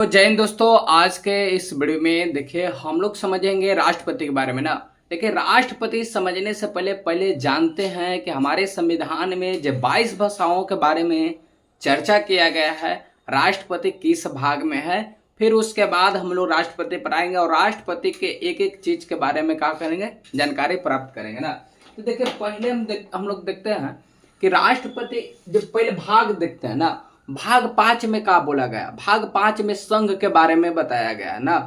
तो जय हिंद दोस्तों, आज के इस वीडियो में देखिए हम लोग समझेंगे राष्ट्रपति के बारे में ना। देखिए राष्ट्रपति समझने से पहले जानते हैं कि हमारे संविधान में जो 22 भाषाओं के बारे में चर्चा किया गया है, राष्ट्रपति किस भाग में है। फिर उसके बाद हम लोग राष्ट्रपति पर आएंगे और राष्ट्रपति के एक एक चीज के बारे में क्या करेंगे, जानकारी प्राप्त करेंगे ना। तो देखिए पहले हम लोग देखते हैं कि राष्ट्रपति जब पहले भाग देखते हैं ना, भाग 5 में क्या बोला गया। भाग 5 में संघ के बारे में बताया गया है ना,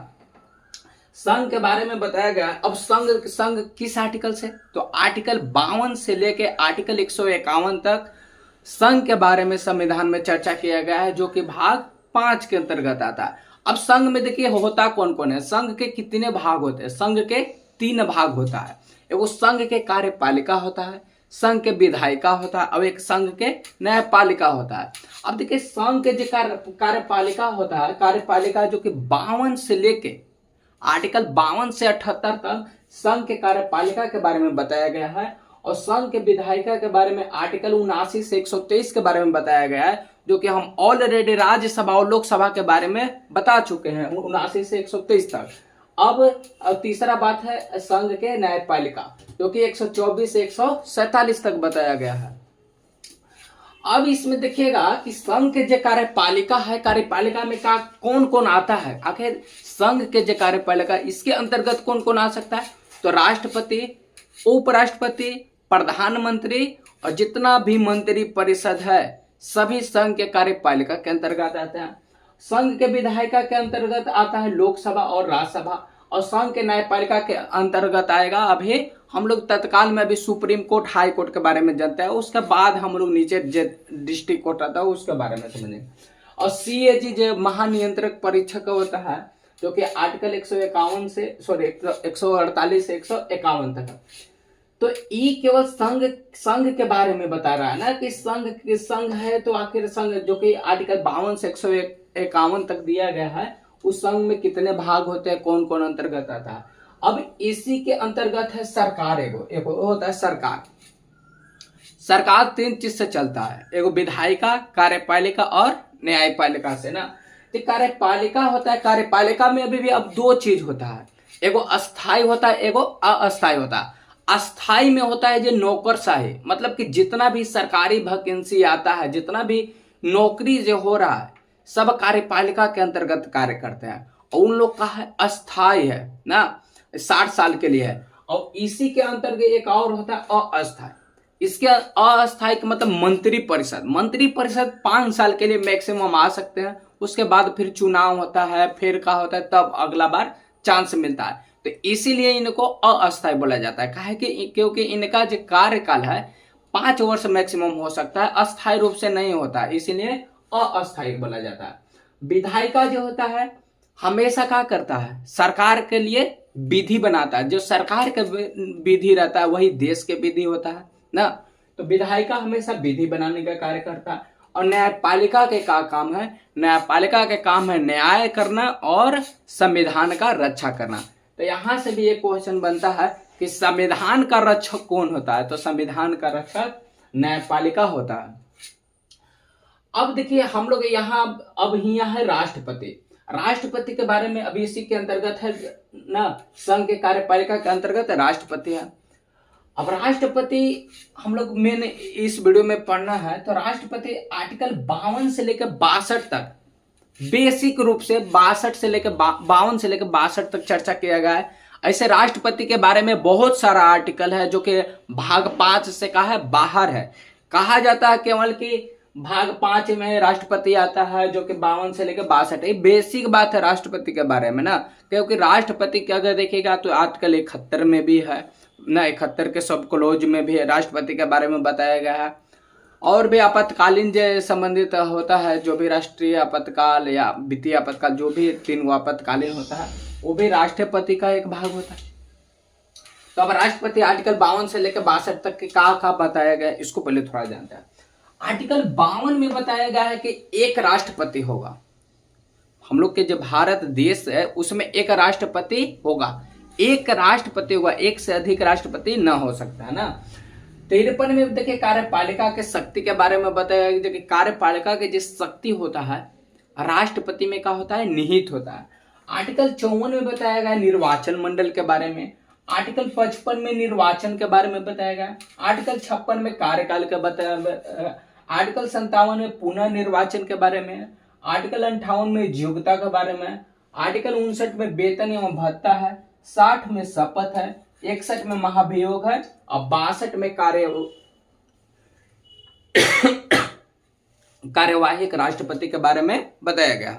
संघ के बारे में बताया गया। अब संघ किस आर्टिकल से, तो आर्टिकल 52 से लेके आर्टिकल 151 तक संघ के बारे में संविधान में चर्चा किया गया है, जो कि भाग 5 के अंतर्गत आता है। अब संघ में देखिए होता कौन कौन है, संघ के कितने भाग होते हैं। संघ के 3 भाग होता है। एगो संघ के कार्यपालिका होता है, संघ के विधायिका होता है और एक संघ के न्यायपालिका होता है। अब देखिए संघ के जो कार्यपालिका होता है, कार्यपालिका जो कि 52 से लेके आर्टिकल 52 से 78 तक संघ के कार्यपालिका के बारे में बताया गया है। और संघ के विधायिका के बारे में आर्टिकल 79 से 123 के बारे में बताया गया है, जो कि हम ऑलरेडी राज्यसभा और लोकसभा के बारे में बता चुके हैं 79 से 123 तक। अब तीसरा बात है संघ के न्यायपालिका, जो कि 124 से 147 तक बताया गया है। अब इसमें देखिएगा कि संघ के जो कार्यपालिका है, कार्यपालिका में का कौन कौन आता है। आखिर संघ के जो कार्यपालिका, इसके अंतर्गत कौन कौन आ सकता है, तो राष्ट्रपति, उपराष्ट्रपति, प्रधानमंत्री और जितना भी मंत्री परिषद है सभी संघ के कार्यपालिका के अंतर्गत आते हैं। संघ के विधायिका के अंतर्गत आता है लोकसभा और राज्यसभा, और संघ के न्यायपालिका के अंतर्गत आएगा अभी हम लोग तत्काल में अभी सुप्रीम कोर्ट, हाई कोर्ट के बारे में जानते हैं। उसके बाद हम लोग नीचे डिस्ट्रिक्ट कोर्ट आता है उसके बारे में समझेंगे। और सीएजी जो महानियंत्रक परीक्षक होता है, जो कि आर्टिकल 151 से 148 से 151 तक है। तो ये केवल संघ के बारे में बता रहा है ना कि संघ है, तो आखिर संघ जो कि आर्टिकल 52 से 151 तक दिया गया है, उस संघ में कितने भाग होते हैं, कौन कौन अंतर्गत आता है। अब इसी के अंतर्गत है सरकार। एगो होता है सरकार। सरकार 3 चीज से चलता है, एगो विधायिका, कार्यपालिका और न्यायपालिका से ना। तो कार्यपालिका होता है, कार्यपालिका में अभी भी अब 2 चीज होता है, एगो अस्थाई होता है, एगो अस्थाई होता है। अस्थाई में होता है जो नौकरशाही, मतलब कि जितना भी सरकारी वैकेंसी आता है, जितना भी नौकरी जो हो रहा है, सब कार्यपालिका के अंतर्गत कार्य करते हैं। और उन लोग का है अस्थाई है ना, 60 साल के लिए है। और इसी के अंतर्गत एक और होता है अस्थाई। इसके अस्थाई का मतलब मंत्री परिषद। मंत्री परिषद 5 साल के लिए मैक्सिमम आ सकते हैं, उसके बाद फिर चुनाव होता है, फिर क्या होता है, तब अगला बार चांस मिलता है। तो इसीलिए इनको अस्थाई बोला जाता है। काहे कि क्योंकि इनका जो कार्यकाल है 5 वर्ष मैक्सिमम हो सकता है, अस्थाई रूप से नहीं होता है, इसीलिए अस्थाई बोला जाता है। विधायिका जो होता है हमेशा क्या करता है, सरकार के लिए विधि बनाता है। जो सरकार का विधि रहता है वही देश के विधि होता है ना। तो विधायिका हमेशा विधि बनाने का कार्य करता है। और न्यायपालिका के क्या काम है, न्यायपालिका के काम है न्याय करना और संविधान का रक्षा करना। तो यहां से भी एक क्वेश्चन बनता है कि संविधान का रक्षक कौन होता है, तो संविधान का रक्षक न्यायपालिका होता है। अब देखिए हम लोग यहाँ है राष्ट्रपति। राष्ट्रपति के बारे में अभी इसी के अंतर्गत है ना, संघ के कार्यपालिका के अंतर्गत राष्ट्रपति है। अब राष्ट्रपति हम लोग मेन इस वीडियो में पढ़ना है, तो राष्ट्रपति आर्टिकल 52 से लेकर 62 तक, बेसिक रूप से 62 से लेकर 52 से लेकर 62 तक चर्चा किया गया है। ऐसे राष्ट्रपति के बारे में बहुत सारा आर्टिकल है जो कि भाग 5 से कहा है बाहर है। कहा जाता है केवल कि भाग 5 में राष्ट्रपति आता है, जो कि 52 से लेकर 62 है। बेसिक बात है राष्ट्रपति के बारे में ना, क्योंकि राष्ट्रपति के अगर देखिएगा तो आर्टिकल 71 में भी है ना, 71 के सब क्लोज में भी राष्ट्रपति के बारे में बताया गया है। और भी आपातकालीन जो संबंधित होता है, जो भी राष्ट्रीय आपातकाल या वित्तीय आपातकाल, जो भी 3 आपातकालीन होता है, वो भी राष्ट्रपति का एक भाग होता है। तो अब राष्ट्रपति आर्टिकल 52 से लेकर 62 तक के क्या बताया गया, इसको पहले थोड़ा जानते हैं। आर्टिकल 52 में बताया गया है कि एक राष्ट्रपति होगा। हम लोग के जो भारत देश है उसमें एक राष्ट्रपति होगा, एक से अधिक राष्ट्रपति न हो सकता है ना। 53 में देखिए कार्यपालिका के शक्ति के बारे में बताया गया कि कार्यपालिका के जो शक्ति होता है राष्ट्रपति में क्या होता है, निहित होता है। आर्टिकल 54 में बताया गया निर्वाचन मंडल के बारे में। आर्टिकल 55 में निर्वाचन के बारे में बताया गया। आर्टिकल 56 में कार्यकाल के बताया। आर्टिकल 57 में पुनः निर्वाचन के बारे में। आर्टिकल 58 में योग्यता के बारे में। आर्टिकल 59 में वेतन एवं भत्ता है। 60 में शपथ है। 61 में महाभियोग है और 62 में कार्यवाही राष्ट्रपति के बारे में बताया गया।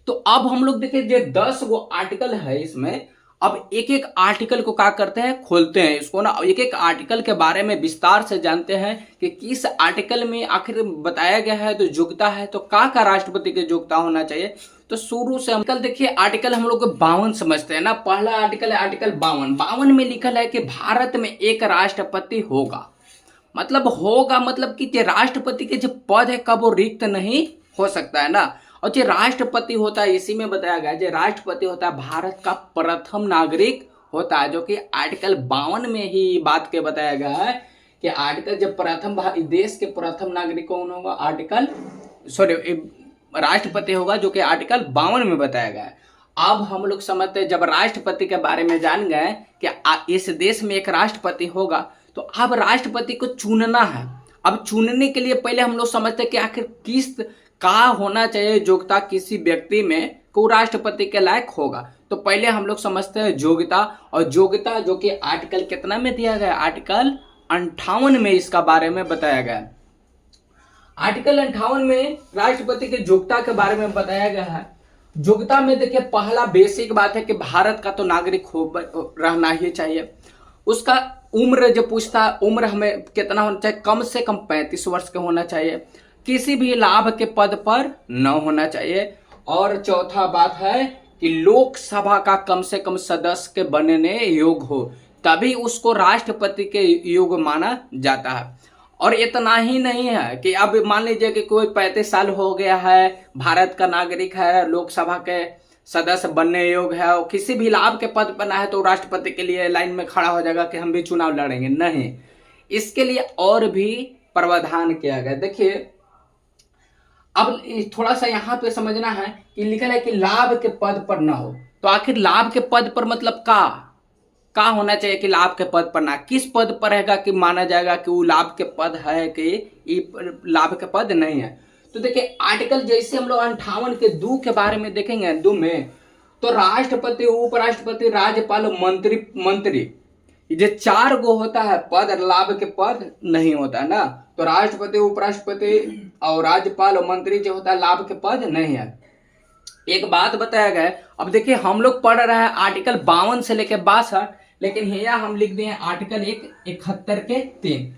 तो अब हम लोग देखिए जो 10 गो आर्टिकल है इसमें, अब एक एक आर्टिकल को क्या करते हैं, खोलते हैं इसको ना, एक एक आर्टिकल के बारे में विस्तार से जानते हैं कि किस आर्टिकल में आखिर बताया गया है तो योग्यता है, तो का राष्ट्रपति की योग्यता होना चाहिए। तो शुरू से हम कल देखिए आर्टिकल हम लोग 52 समझते हैं ना। पहला आर्टिकल है आर्टिकल 52। 52 में लिखल है कि भारत में एक राष्ट्रपति होगा। मतलब कि जो राष्ट्रपति के जो पद है कब वो रिक्त नहीं हो सकता है ना। और जो राष्ट्रपति होता है इसी में बताया गया, जो राष्ट्रपति होता है भारत का प्रथम नागरिक होता है, जो कि आर्टिकल 52 में ही बात के बताया गया है कि आर्टिकल जब देश के प्रथम नागरिक कौन होगा, राष्ट्रपति होगा, जो कि आर्टिकल 52 में बताया गया है। अब हम लोग समझते हैं जब राष्ट्रपति के बारे में जान गए कि इस देश में एक राष्ट्रपति होगा, तो अब राष्ट्रपति को चुनना है। अब चुनने के लिए पहले हम लोग समझते हैं कि आखिर किस का होना चाहिए योग्यता किसी व्यक्ति में को राष्ट्रपति के लायक होगा। तो पहले हम लोग समझते हैं योग्यता, और योग्यता जो कि आर्टिकल कितना में दिया गया, आर्टिकल 58 में इसका बारे में बताया गया। आर्टिकल 58 में राष्ट्रपति की योग्यता के बारे में बताया गया है। योग्यता में देखिए पहला बेसिक बात है कि भारत का तो नागरिक रहना ही चाहिए। उसका उम्र जो पूछता है, उम्र हमें कितना होना चाहिए, कम से कम 35 वर्ष का होना चाहिए। किसी भी लाभ के पद पर न होना चाहिए। और चौथा बात है कि लोकसभा का कम से कम सदस्य के बनने योग्य हो, तभी उसको राष्ट्रपति के योग्य माना जाता है। और इतना ही नहीं है कि अब मान लीजिए कि कोई 35 साल हो गया है, भारत का नागरिक है, लोकसभा के सदस्य बनने योग्य है और किसी भी लाभ के पद पर ना है तो राष्ट्रपति के लिए लाइन में खड़ा हो जाएगा कि हम भी चुनाव लड़ेंगे, नहीं। इसके लिए और भी प्रावधान किया गया। देखिए अब थोड़ा सा यहाँ पे समझना है कि लिखा है कि लाभ के पद पर ना हो, तो आखिर लाभ के पद पर मतलब का होना चाहिए कि लाभ के पद पर ना, किस पद पर रहेगा कि माना जाएगा कि वो लाभ के पद है कि लाभ के पद नहीं है। तो देखिए आर्टिकल जैसे हम लोग 58 के 2 के बारे में देखेंगे, 2 में तो राष्ट्रपति, उपराष्ट्रपति, राज्यपाल, मंत्री ये 4 गो होता है पद, लाभ के पद नहीं होता है ना। तो राष्ट्रपति, उपराष्ट्रपति और राज्यपाल और मंत्री जो होता है लाभ के पद नहीं है। एक बात बताया गया, अब देखिए हम लोग पढ़ रहे हैं आर्टिकल 52 से लेकर 62, लेकिन यहाँ हम लिख दिए आर्टिकल 71 के 3।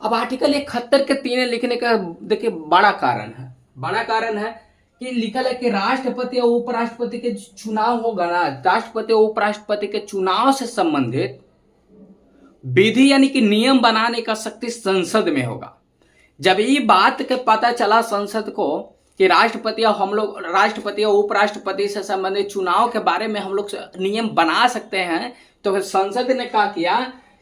अब आर्टिकल 71 के 3 लिखने का देखिए बड़ा कारण है कि लिखा है कि राष्ट्रपति और उपराष्ट्रपति के चुनाव होगा ना, राष्ट्रपति और उपराष्ट्रपति के चुनाव से संबंधित विधि यानी कि नियम बनाने का शक्ति संसद में होगा। जब ये बात के पता चला संसद को कि राष्ट्रपति और उपराष्ट्रपति से संबंधित चुनाव के बारे में हम लोग नियम बना सकते हैं, तो फिर संसद ने क्या किया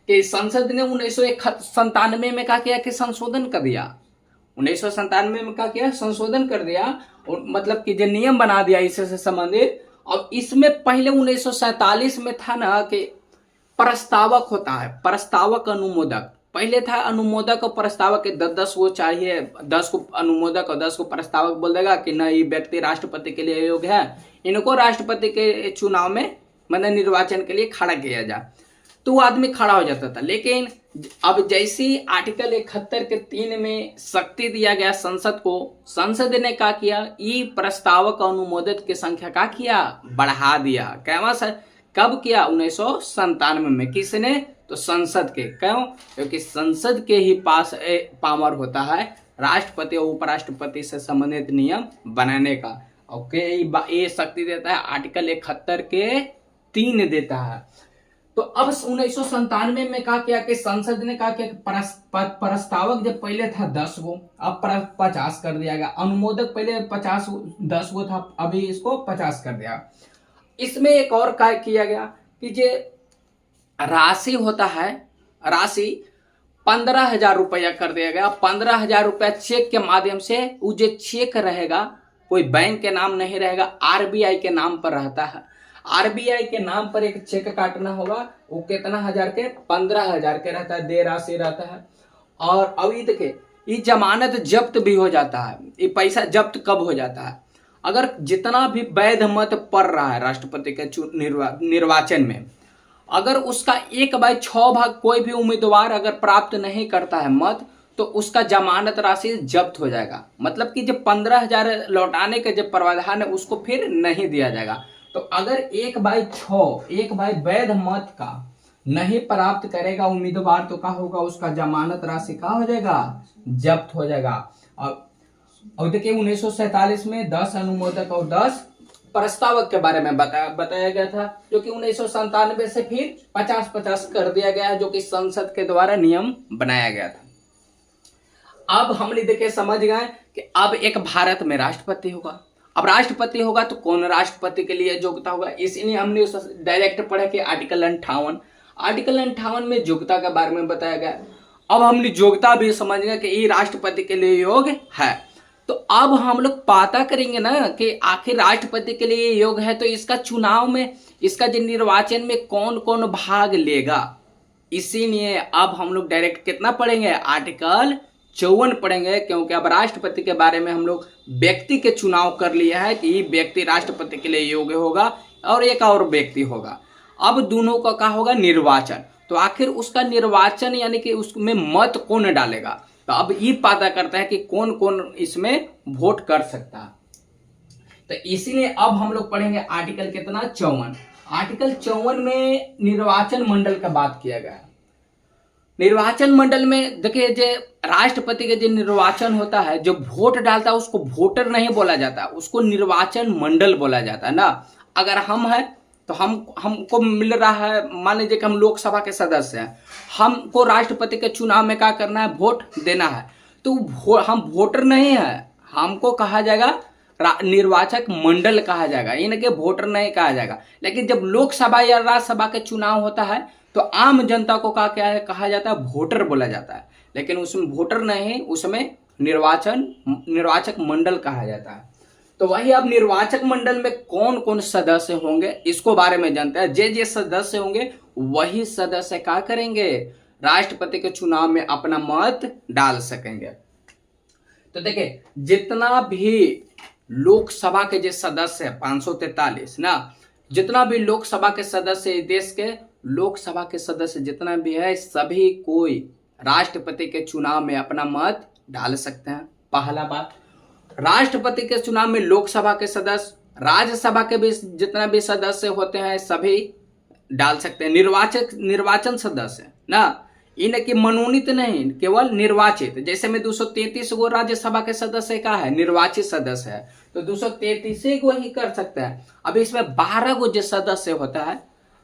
कि संसद ने 1997 में क्या किया कि संशोधन कर दिया। 1997 में क्या किया, संशोधन कर दिया, और मतलब कि जो नियम बना दिया इससे संबंधित। और इसमें पहले 1947 में था ना कि प्रस्तावक होता है, प्रस्तावक अनुमोदक। पहले था अनुमोदक और प्रस्तावक के 10 वो चाहिए, 10 को अनुमोदक और 10 को प्रस्तावक बोल देगा कि न ये व्यक्ति राष्ट्रपति के लिए योग्य है, इनको राष्ट्रपति के चुनाव में मतलब निर्वाचन के लिए खड़ा किया जाए, तो वो आदमी खड़ा हो जाता था। लेकिन अब जैसी आर्टिकल 71 के 3 में शक्ति दिया गया संसद को, संसद ने क्या किया, ई प्रस्तावक अनुमोदक की संख्या का किया, बढ़ा दिया। कब किया, 1997 में। किसने, तो संसद के। क्यों, क्योंकि संसद के ही पास पावर होता है राष्ट्रपति और उपराष्ट्रपति से संबंधित नियम बनाने का। ओके, ये शक्ति देता है आर्टिकल 71 के 3 देता है। तो अब 1997 में क्या किया कि संसद ने कहा कि प्रस्तावक जब पहले था 10 गो, अब 50 कर दिया गया। अनुमोदक पहले 10 गो था, अभी इसको 50 कर दिया। इसमें एक और कार्य किया गया कि जो राशि होता है, राशि 15,000 रुपया कर दिया गया। 15,000 रुपया चेक के माध्यम से, वो जो चेक रहेगा कोई बैंक के नाम नहीं रहेगा, आरबीआई के नाम पर रहता है। आरबीआई के नाम पर एक चेक काटना होगा, वो कितना हजार के, 15,000 के रहता है, देय राशि रहता है। और अभी देखिए ये जमानत जब्त भी हो जाता है। ये पैसा जब्त कब हो जाता है? अगर जितना भी वैध मत पड़ रहा है राष्ट्रपति के निर्वाचन में, अगर उसका 1/6 भाग कोई भी उम्मीदवार अगर प्राप्त नहीं करता है मत, तो उसका जमानत राशि जब्त हो जाएगा। मतलब कि जब 15,000 लौटाने का जब प्रावधान है उसको फिर नहीं दिया जाएगा। तो अगर 1/6 एक भाई वैध मत का नहीं प्राप्त करेगा उम्मीदवार, तो क्या होगा? उसका जमानत राशि क्या हो जाएगा? जब्त हो जाएगा। और देखिए 1947 में 10 अनुमोदक और 10 प्रस्तावक के बारे में बताया गया था, जो कि 1997 से फिर 50-50 कर दिया गया है, जो कि संसद के द्वारा नियम बनाया गया था। अब हम देखिए समझ गए कि अब एक भारत में राष्ट्रपति होगा। अब राष्ट्रपति होगा तो कौन राष्ट्रपति के लिए योग्यता होगा, इसलिए हमने डायरेक्ट पढ़ा कि आर्टिकल 58 में योग्यता के बारे में बताया गया। अब हमने योग्यता भी समझ गए कि ये राष्ट्रपति के लिए योग्य है। तो अब हम लोग पता करेंगे ना कि आखिर राष्ट्रपति के लिए योग्य है तो इसका चुनाव में, इसका जो निर्वाचन में कौन कौन भाग लेगा। इसीलिए अब हम लोग डायरेक्ट कितना पढ़ेंगे? आर्टिकल 54 पढ़ेंगे, क्योंकि अब राष्ट्रपति के बारे में हम लोग व्यक्ति के चुनाव कर लिया है कि ये व्यक्ति राष्ट्रपति के लिए योग्य होगा और एक और व्यक्ति होगा। अब दोनों का क्या होगा? निर्वाचन। तो आखिर उसका निर्वाचन यानी कि उसमें मत कौन डालेगा, तो अब ये पता करता है कि कौन कौन इसमें वोट कर सकता है। तो इसीलिए अब हम लोग पढ़ेंगे आर्टिकल कितना? 54। आर्टिकल 54 में निर्वाचन मंडल का बात किया गया है। निर्वाचन मंडल में देखिए जो राष्ट्रपति का जो निर्वाचन होता है, जो वोट डालता है उसको वोटर नहीं बोला जाता, उसको निर्वाचन मंडल बोला जाता है ना। अगर हम हैं तो हमको मिल रहा है, मान लीजिए कि हम लोकसभा के सदस्य हैं, हमको राष्ट्रपति के चुनाव में क्या करना है? वोट देना है। तो हम वोटर नहीं है, हमको कहा जाएगा निर्वाचक मंडल कहा जाएगा, यानी कि वोटर नहीं कहा जाएगा। लेकिन जब लोकसभा या राज्यसभा के चुनाव होता है तो आम जनता को क्या है कहा जाता है? वोटर बोला जाता है। लेकिन उसमें वोटर नहीं, उसमें निर्वाचक मंडल कहा जाता है। तो वही अब निर्वाचक मंडल में कौन कौन सदस्य होंगे इसको बारे में जानते हैं। जे सदस्य होंगे वही सदस्य क्या करेंगे? राष्ट्रपति के चुनाव में अपना मत डाल सकेंगे। तो देखिए जितना भी लोकसभा के जो सदस्य है 543 ना, जितना भी लोकसभा के सदस्य, देश के लोकसभा के सदस्य जितना भी है, सभी कोई राष्ट्रपति के चुनाव में अपना मत डाल सकते हैं। पहला बात, राष्ट्रपति के चुनाव में लोकसभा के सदस्य, राज्यसभा के भी जितना भी सदस्य होते हैं सभी डाल सकते हैं। निर्वाचन सदस्य ना, इनके मनोनीत नहीं, केवल निर्वाचित। जैसे में 233 गो राज्यसभा के सदस्य का है, निर्वाचित सदस्य है, तो 233 गो ही कर सकते हैं। अब इसमें 12 गो जो सदस्य होता है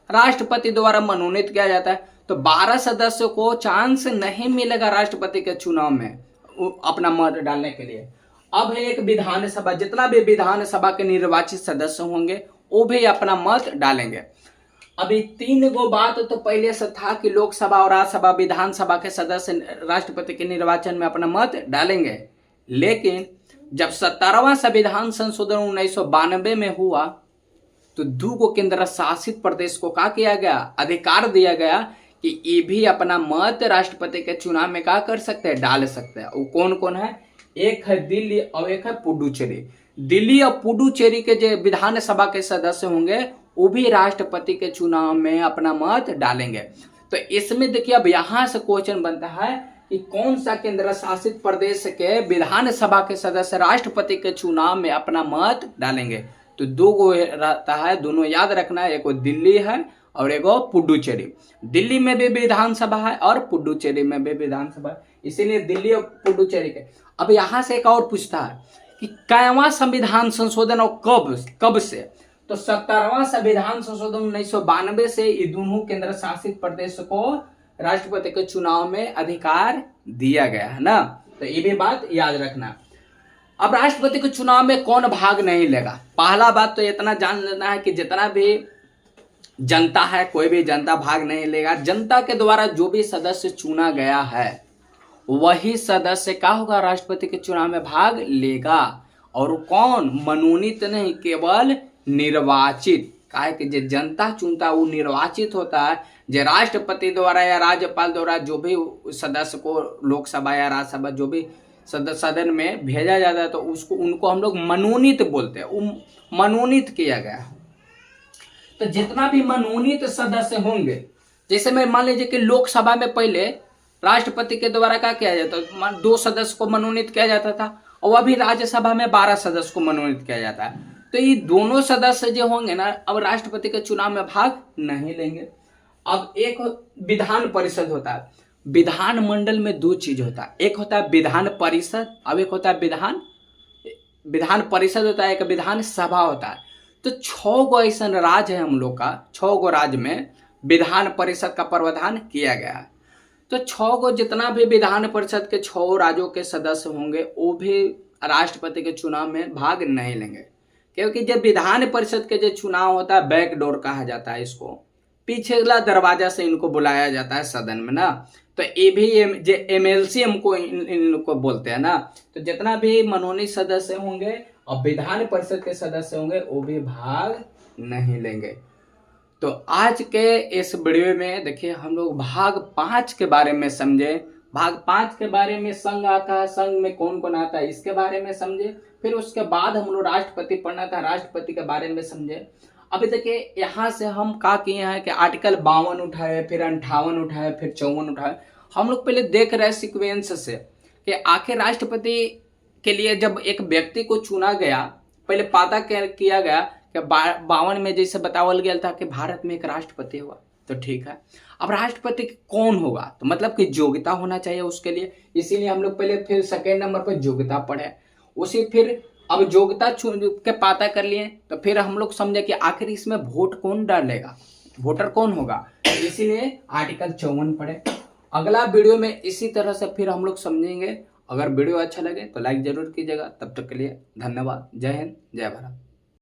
राष्ट्रपति द्वारा मनोनीत किया जाता है, तो 12 सदस्यों को चांस नहीं मिलेगा राष्ट्रपति के चुनाव में अपना मत डालने के लिए। अब है एक विधानसभा, जितना भी विधानसभा के निर्वाचित सदस्य होंगे वो भी अपना मत डालेंगे। अभी 3 गो बात तो पहले से था कि लोकसभा और राज्यसभा विधानसभा के सदस्य राष्ट्रपति के निर्वाचन में अपना मत डालेंगे। लेकिन जब 17वां संविधान संशोधन 1992 में हुआ तो 2 गो केंद्र शासित प्रदेश को क्या किया गया? अधिकार दिया गया कि ये भी अपना मत राष्ट्रपति के चुनाव में क्या कर सकते हैं? डाल सकते हैं। वो कौन कौन है? एक है दिल्ली और एक है पुडुचेरी। दिल्ली और पुडुचेरी के जो विधानसभा के सदस्य होंगे वो भी राष्ट्रपति के चुनाव में अपना मत डालेंगे। तो इसमें देखिए अब यहाँ से क्वेश्चन बनता है कि कौन सा केंद्र शासित प्रदेश के विधानसभा के सदस्य राष्ट्रपति के चुनाव में अपना मत डालेंगे। तो 2 गो रहता है, दोनों याद रखना है, एक दिल्ली है और एक पुडुचेरी। दिल्ली में भी विधानसभा है और पुडुचेरी में भी विधानसभा है, इसीलिए दिल्ली और पुडुचेरी के। अब यहाँ से एक और पूछता है कि कौनवां संविधान संशोधन और कब से? तो 17वां संविधान संशोधन 1992 से ये दोनों केंद्र शासित प्रदेश को राष्ट्रपति के चुनाव में अधिकार दिया गया है ना। तो ये भी बात याद रखना। अब राष्ट्रपति के चुनाव में कौन भाग नहीं लेगा? पहला बात तो इतना जान लेना है कि जितना भी जनता है, कोई भी जनता भाग नहीं लेगा। जनता के द्वारा जो भी सदस्य चुना गया है वही सदस्य क्या होगा? राष्ट्रपति के चुनाव में भाग लेगा। और कौन, मनोनीत नहीं, केवल निर्वाचित। काहे कि जो जनता चुनता है वो निर्वाचित होता है। जो राष्ट्रपति द्वारा या राज्यपाल द्वारा जो भी सदस्य को लोकसभा या राज्यसभा जो भी सदन में भेजा जाता है तो उसको उनको हम लोग मनोनीत बोलते हैं। मनोनीत किया गया। तो जितना भी मनोनीत सदस्य होंगे, जैसे मैं मान लीजिए कि लोकसभा में पहले राष्ट्रपति के द्वारा क्या किया जाता, 2 सदस्य को मनोनीत किया जाता था, और अभी राज्यसभा में 12 सदस्य को मनोनीत किया जाता है। तो ये दोनों सदस्य जो होंगे ना, अब राष्ट्रपति के चुनाव में भाग नहीं लेंगे। अब एक विधान परिषद होता है। विधानमंडल में 2 चीज होता है, एक होता है विधान परिषद, अब एक होता है विधान परिषद होता है, एक विधान सभा होता है। तो 6 गो ऐसा राज्य है हम लोग का, 6 गो राज्य में विधान परिषद का प्रावधान किया गया है। तो 6 गो जितना भी विधान परिषद के 6 राज्यों के सदस्य होंगे वो भी राष्ट्रपति के चुनाव में भाग नहीं लेंगे, क्योंकि जब विधान परिषद के जो चुनाव होता है बैकडोर कहा जाता है, इसको पिछला दरवाजा से इनको बुलाया जाता है सदन में ना। तो ईवीएम जो एमएलसी हमको इनको बोलते हैं ना। तो जितना भी मनोनीत सदस्य होंगे और विधान परिषद के सदस्य होंगे वो भी भाग नहीं लेंगे। तो आज के इस वीडियो में देखिए हम लोग भाग 5 के बारे में समझे। भाग 5 के बारे में संघ आता है, संघ में कौन कौन आता है इसके बारे में समझे। फिर उसके बाद हम लोग राष्ट्रपति पढ़ना था, राष्ट्रपति के बारे में समझे। अभी देखिए यहाँ से हम क्या किए हैं कि आर्टिकल 52 उठाए, फिर 58 उठाए, फिर 54 उठाए। हम लोग पहले देख रहे हैं सिक्वेंस से कि आखिर राष्ट्रपति के लिए जब एक व्यक्ति को चुना गया, पहले पता किया गया कि 52 में जैसे बतावल गया था कि भारत में एक राष्ट्रपति हुआ, तो ठीक है। अब राष्ट्रपति कौन होगा, तो मतलब कि योग्यता होना चाहिए उसके लिए, इसीलिए हम लोग पहले फिर सेकेंड नंबर पर योग्यता पढ़े। उसी फिर अब योग्यता के पता कर लिए, तो फिर हम लोग समझे कि आखिर इसमें वोट कौन डालेगा, वोटर कौन होगा, इसीलिए आर्टिकल 54 पढ़े। अगला वीडियो में इसी तरह से फिर हम लोग समझेंगे। अगर वीडियो अच्छा लगे तो लाइक जरूर कीजिएगा। तब तक के लिए धन्यवाद। जय हिंद, जय भारत।